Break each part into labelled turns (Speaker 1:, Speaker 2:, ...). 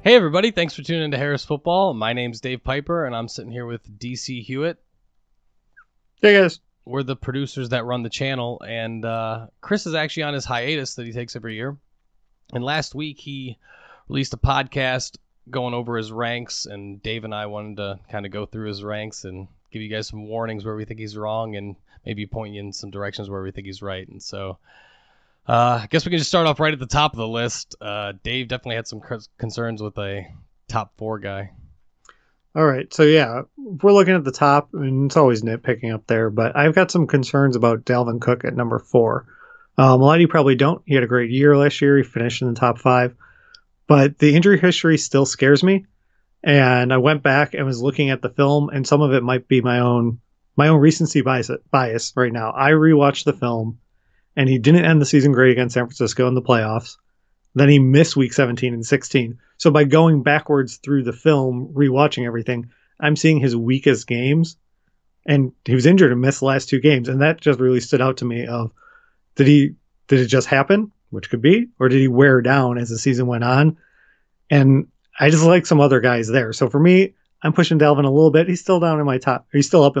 Speaker 1: Hey everybody, thanks for tuning into Harris Football. My name's Dave Piper, and I'm sitting here with DC Hewitt.
Speaker 2: Hey guys.
Speaker 1: We're the producers that run the channel, and Chris is actually on his hiatus that he takes every year. And last week he released a podcast going over his ranks, and Dave and I wanted to kind of go through his ranks and give you guys some warnings where we think he's wrong and maybe point you in some directions where we think he's right. And so I guess we can just start off right at the top of the list. Dave definitely had some concerns with a top 4 guy.
Speaker 2: All right. So, yeah, if we're looking at the top, and it's always nitpicking up there, but I've got some concerns about Dalvin Cook at number 4. A lot of you probably don't. He had a great year last year. He finished in the top 5. But the injury history still scares me. And I went back and was looking at the film, and some of it might be my own recency bias right now. I rewatched the film, and he didn't end the season great against San Francisco in the playoffs. Then he missed week 17 and 16. So by going backwards through the film, rewatching everything, I'm seeing his weakest games. And he was injured and missed the last 2 games. And that just really stood out to me of, did it just happen? Which could be. Or did he wear down as the season went on? And I just like some other guys there. So for me, I'm pushing Dalvin a little bit. He's still up in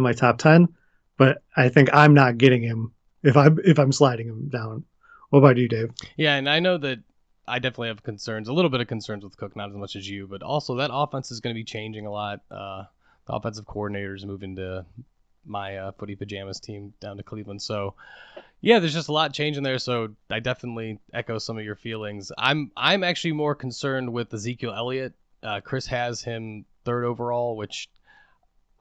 Speaker 2: my top 10. But I think I'm not getting him if I'm sliding him down. What about you, Dave?
Speaker 1: Yeah, and I know that I definitely have concerns, a little bit of concerns with Cook, not as much as you, but also that offense is going to be changing a lot. The offensive coordinators moving to my footy pajamas team down to Cleveland. So, yeah, there's just a lot changing there. So I definitely echo some of your feelings. I'm actually more concerned with Ezekiel Elliott. Chris has him 3rd overall, which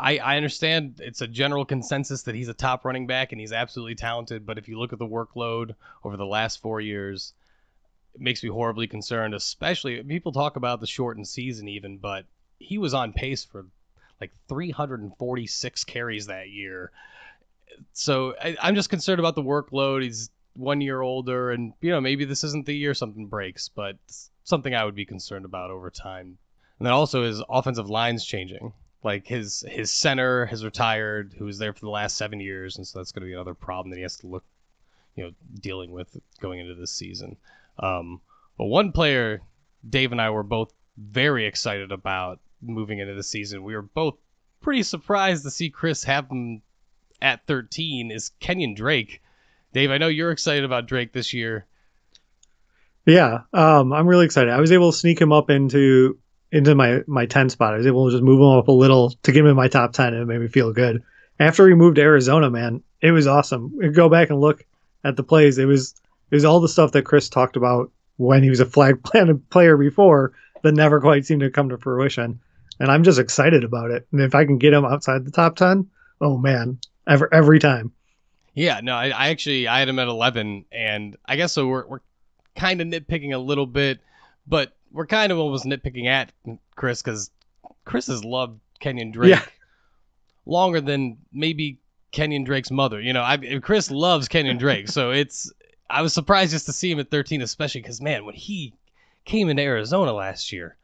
Speaker 1: I understand it's a general consensus that he's a top running back and he's absolutely talented. But if you look at the workload over the last 4 years, it makes me horribly concerned, especially people talk about the shortened season even, but he was on pace for like 346 carries that year. So I'm just concerned about the workload. He's 1 year older, and maybe this isn't the year something breaks, but it's something I would be concerned about over time. And then also his offensive line's changing. Like his center has retired, who was there for the last 7 years, and so that's going to be another problem that he has to look, dealing with going into this season. But one player Dave and I were both very excited about moving into the season, we were both pretty surprised to see Chris have him at 13, is Kenyan Drake. Dave, I know you're excited about Drake this year.
Speaker 2: Yeah, I'm really excited. I was able to sneak him up into my 10 spot. I was able to just move him up a little to get him in my top 10, and it made me feel good. After he moved to Arizona, man, it was awesome. Go back and look at the plays. It was all the stuff that Chris talked about when he was a flag planted player before that never quite seemed to come to fruition. And I'm just excited about it. And if I can get him outside the top 10, oh man, every time.
Speaker 1: Yeah, no, I had him at 11, and I guess so we're kind of nitpicking a little bit, but we're kind of almost nitpicking at Chris because Chris has loved Kenyan Drake longer than maybe Kenyan Drake's mother. Chris loves Kenyan Drake, so I was surprised just to see him at 13, especially because, man, when he came into Arizona last year,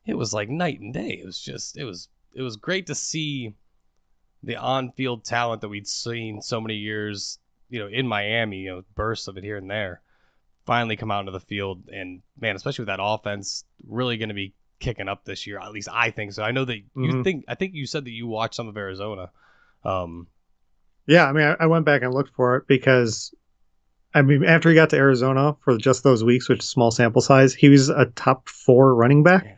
Speaker 1: it was like night and day. It was great to see the on-field talent that we'd seen so many years, in Miami, bursts of it here and there, finally come out into the field. And, man, especially with that offense, really going to be kicking up this year. At least I think so. I know that I think you said that you watched some of Arizona.
Speaker 2: Yeah, I mean, I went back and looked for it because, after he got to Arizona for just those weeks, which is small sample size, he was a top 4 running back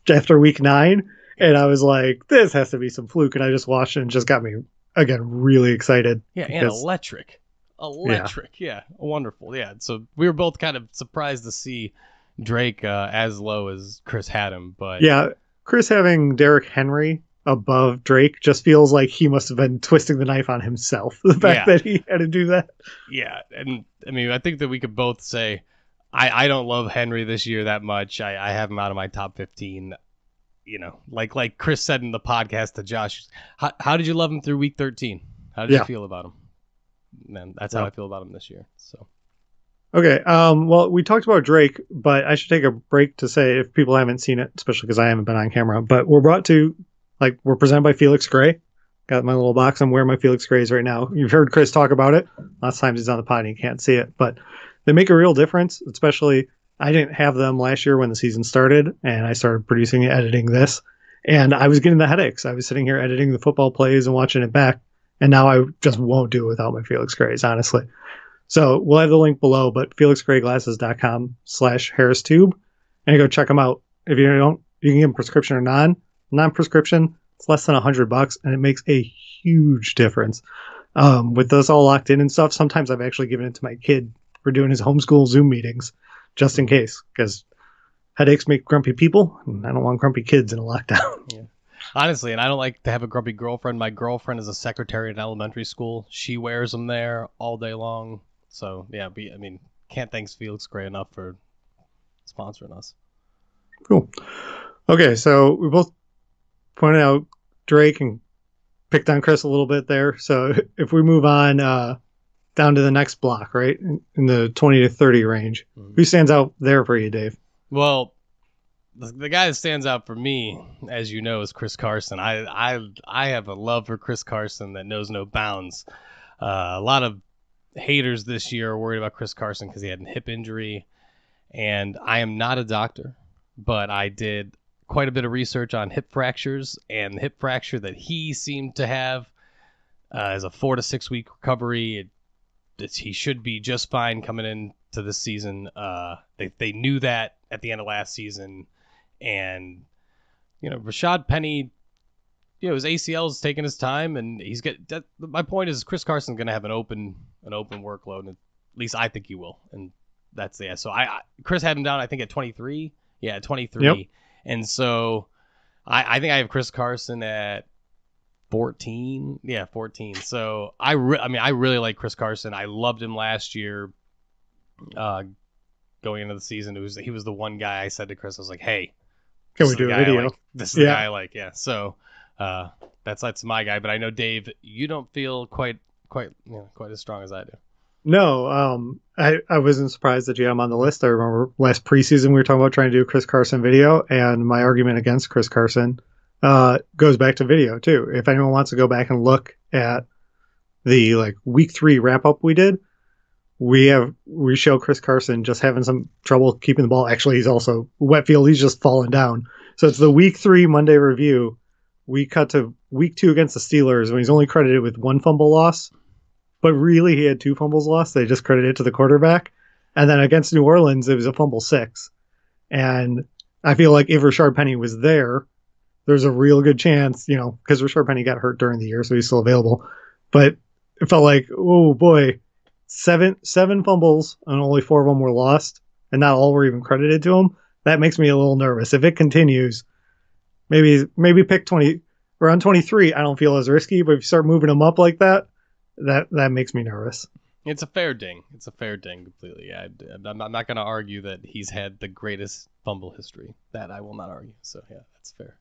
Speaker 2: after week 9. And I was like, this has to be some fluke. And I just watched it and just got me, again, really excited.
Speaker 1: Yeah, and electric. Yeah, wonderful. Yeah, so we were both kind of surprised to see Drake as low as Chris had him. But
Speaker 2: yeah, Chris having Derrick Henry above Drake just feels like he must have been twisting the knife on himself. The fact that he had to do that.
Speaker 1: Yeah, and I think that we could both say I don't love Henry this year that much. I have him out of my top 15. Like Chris said in the podcast to Josh, how did you love him through week 13? How did you feel about him? Man, that's how I feel about him this year. So,
Speaker 2: okay. Well, we talked about Drake, but I should take a break to say, if people haven't seen it, especially because I haven't been on camera, but we're presented by Felix Gray. Got my little box. I'm wearing my Felix Grays right now. You've heard Chris talk about it. Lots of times he's on the pod and you can't see it, but they make a real difference, especially I didn't have them last year when the season started, and I started producing and editing this, and I was getting the headaches. I was sitting here editing the football plays and watching it back, and now I just won't do it without my Felix Grays, honestly. So we'll have the link below, but felixgrayglasses.com/HarrisTube, and you go check them out. If you don't, you can get them prescription or non-prescription. It's less than $100, and it makes a huge difference. With those all locked in and stuff, sometimes I've actually given it to my kid for doing his homeschool Zoom meetings, just in case, because headaches make grumpy people, and I don't want grumpy kids in a lockdown.
Speaker 1: Yeah. Honestly, and I don't like to have a grumpy girlfriend. My girlfriend is a secretary in elementary school. She wears them there all day long. So, yeah, can't thank Felix Gray enough for sponsoring us.
Speaker 2: Cool. Okay, so we both pointed out Drake and picked on Chris a little bit there. So if we move on down to the next block, right, in the 20 to 30 range, who stands out there for you, Dave?
Speaker 1: Well, the guy that stands out for me, as you know, is Chris Carson. I have a love for Chris Carson that knows no bounds. A lot of haters this year are worried about Chris Carson because he had a hip injury, and I am not a doctor, but I did quite a bit of research on hip fractures, and the hip fracture that he seemed to have is a 4 to 6 week recovery. He should be just fine coming into this season. They knew that at the end of last season, and Rashad Penny, his ACL is taking his time, and he's my point is Chris Carson's going to have an open workload, and at least I think he will, and that's So Chris had him down, I think, at 23. Yeah, at 23. Yep. And so I think I have Chris Carson at 14. Yeah, 14. So I really like Chris Carson. I loved him last year. Going into the season, he was the one guy I said to Chris, I was like, "Hey,
Speaker 2: can we do a video?
Speaker 1: This is the guy I like." Yeah. So that's my guy. But I know, Dave, you don't feel quite as strong as I do.
Speaker 2: No, I wasn't surprised that you had him on the list. I remember last preseason we were talking about trying to do a Chris Carson video, and my argument against Chris Carson goes back to video too. If anyone wants to go back and look at the week 3 wrap up we did, we show Chris Carson just having some trouble keeping the ball. Actually, he's also wet field. He's just falling down. So it's the week 3 Monday review. We cut to week 2 against the Steelers when he's only credited with 1 fumble loss. But really, he had 2 fumbles lost. They just credited it to the quarterback. And then against New Orleans, it was a fumble 6. And I feel like if Rashard Penny was there's a real good chance, because Rashard Penny got hurt during the year, so he's still available. But it felt like, oh boy, seven fumbles and only 4 of them were lost, and not all were even credited to him. That makes me a little nervous. If it continues, maybe pick 20 around 23. I don't feel as risky, but if you start moving him up like that, that makes me nervous.
Speaker 1: It's a fair ding. Completely. Yeah, I'm not going to argue that he's had the greatest fumble history. That I will not argue. So yeah, that's fair.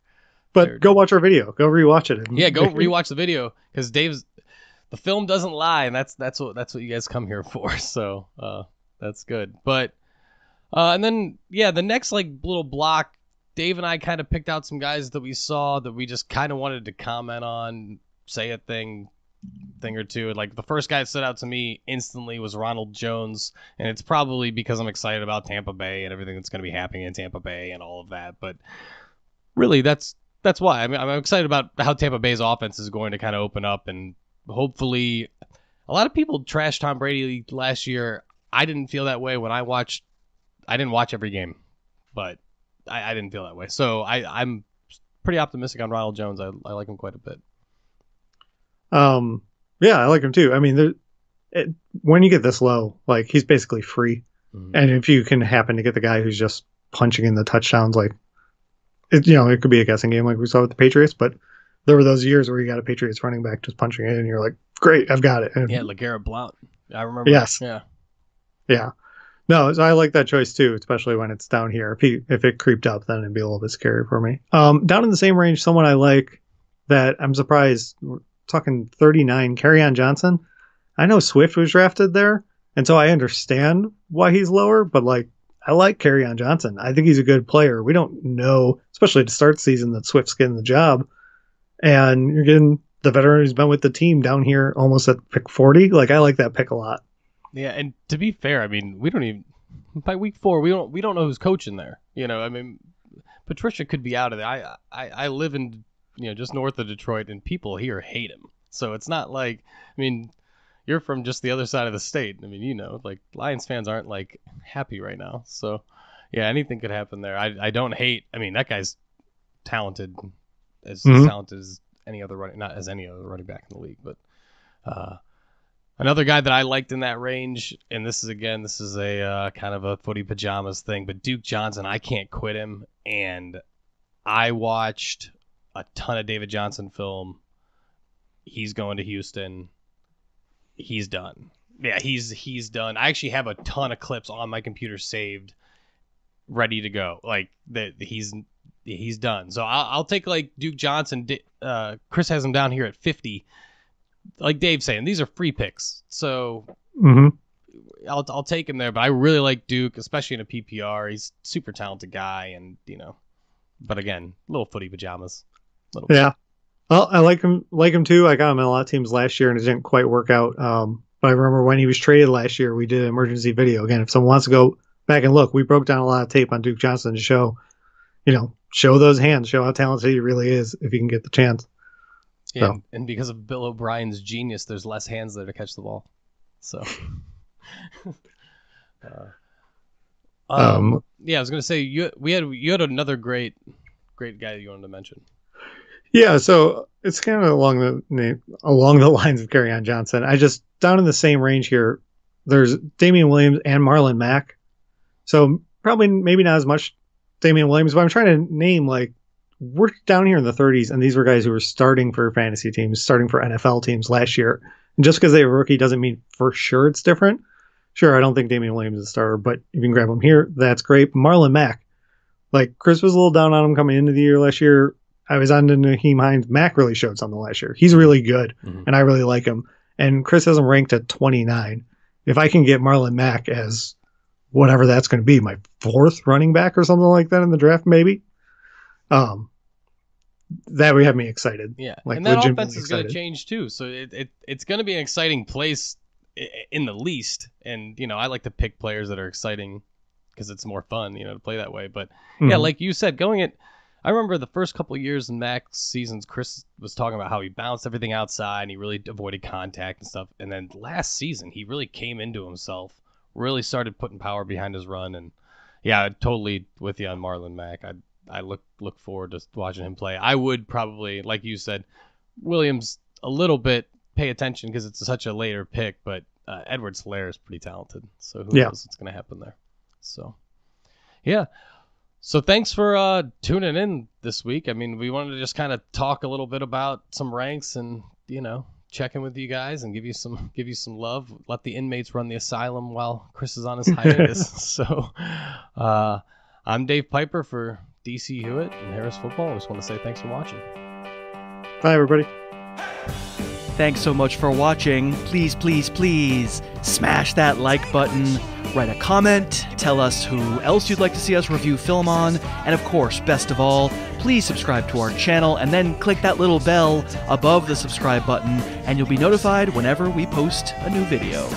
Speaker 2: But go watch our video. Go rewatch it.
Speaker 1: Yeah, go rewatch the video because the film doesn't lie, and that's what you guys come here for. So that's good. But and then the next little block, Dave and I kind of picked out some guys that we saw that we just kind of wanted to comment on, say a thing or two. And the first guy that stood out to me instantly was Ronald Jones, and it's probably because I'm excited about Tampa Bay and everything that's going to be happening in Tampa Bay and all of that. But really, that's why. I mean, I'm excited about how Tampa Bay's offense is going to kind of open up, and hopefully, a lot of people trashed Tom Brady last year. I didn't feel that way when I watched. I didn't watch every game, but I didn't feel that way. So I'm pretty optimistic on Ronald Jones. I like him quite a bit.
Speaker 2: Yeah, I like him too. I mean, when you get this low, he's basically free. Mm-hmm. And if you can happen to get the guy who's just punching in the touchdowns, it could be a guessing game like we saw with the Patriots, but there were those years where you got a Patriots running back just punching it, and you're like, great, I've got it. And,
Speaker 1: yeah, LeGarrette Blount. I remember.
Speaker 2: Yes.
Speaker 1: Yeah.
Speaker 2: Yeah. No, I like that choice too, especially when it's down here. If it creeped up, then it'd be a little bit scary for me. Down in the same range, someone I like that I'm surprised, we're talking 39, Kerryon Johnson. I know Swift was drafted there, and so I understand why he's lower, but I like Kerryon Johnson. I think he's a good player. We don't know, especially to start the season, that Swift's getting the job. And you're getting the veteran who's been with the team down here almost at pick 40. I like that pick a lot.
Speaker 1: Yeah, and to be fair, I mean, we by week 4, we don't know who's coaching there. You know, I mean, Patricia could be out of there. I live in, you know, just north of Detroit, and people here hate him. So it's not like, I mean, you're from just the other side of the state. I mean, you know, like Lions fans aren't like happy right now. So yeah, anything could happen there. I don't hate. I mean, that guy's talented, as talented as any other running, not as any other running back in the league, but another guy that I liked in that range, and this is a kind of a footy pajamas thing, but Duke Johnson, I can't quit him, and I watched a ton of David Johnson film. He's going to Houston. He's done. Yeah, he's done. I actually have a ton of clips on my computer saved, ready to go. Like that, he's done. So I'll take like Duke Johnson. Chris has him down here at 50. Like Dave's saying, these are free picks. So I'll take him there. But I really like Duke, especially in a PPR. He's a super talented guy, and you know. But again, little footy pajamas.
Speaker 2: Yeah. Well, I like him too. I got him in a lot of teams last year, and it didn't quite work out. But I remember when he was traded last year, we did an emergency video. Again, if someone wants to go back and look, we broke down a lot of tape on Duke Johnson to show, you know, show those hands, show how talented he really is if he can get the chance.
Speaker 1: Yeah, so. And because of Bill O'Brien's genius, there's less hands there to catch the ball. So, yeah, I was gonna say you had another great guy that you wanted to mention.
Speaker 2: Yeah, so it's kind of along the lines of Kerryon Johnson. I just down in the same range here. There's Damian Williams and Marlon Mack. So probably maybe not as much Damian Williams, but I'm trying to name, like, we're down here in the 30s, and these were guys who were starting for fantasy teams, starting for NFL teams last year. And just because they were a rookie doesn't mean for sure it's different. Sure, I don't think Damian Williams is a starter, but if you can grab him here, that's great. Marlon Mack, like, Chris was a little down on him coming into the year last year. I was on to Naheem Hines. Mack really showed something last year. He's really good, and I really like him. And Chris has him ranked at 29. If I can get Marlon Mack as whatever that's going to be, my 4th running back or something like that in the draft, maybe, that would have me excited.
Speaker 1: Yeah,
Speaker 2: like,
Speaker 1: and that offense is going to change too. So it's going to be an exciting place in the least. And, you know, I like to pick players that are exciting because it's more fun, you know, to play that way. But yeah, like you said, I remember the first couple of years in Mack's seasons, Chris was talking about how he bounced everything outside and he really avoided contact and stuff. And then last season, he really came into himself, really started putting power behind his run. And yeah, I'm totally with you on Marlon Mack. I look forward to watching him play. I would probably, like you said, Williams a little bit pay attention because it's such a later pick, but Edwards-Helaire is pretty talented. So who knows what's going to happen there. So, yeah. So thanks for tuning in this week. I mean, we wanted to just kind of talk a little bit about some ranks and, you know, check in with you guys and give you some love. Let the inmates run the asylum while Chris is on his hiatus. So I'm Dave Piper for DC Hewitt and Harris Football. I just want to say thanks for watching.
Speaker 2: Bye, everybody.
Speaker 3: Thanks so much for watching. Please, please, please smash that like button. Write a comment, tell us who else you'd like to see us review film on, and of course, best of all, please subscribe to our channel and then click that little bell above the subscribe button and you'll be notified whenever we post a new video.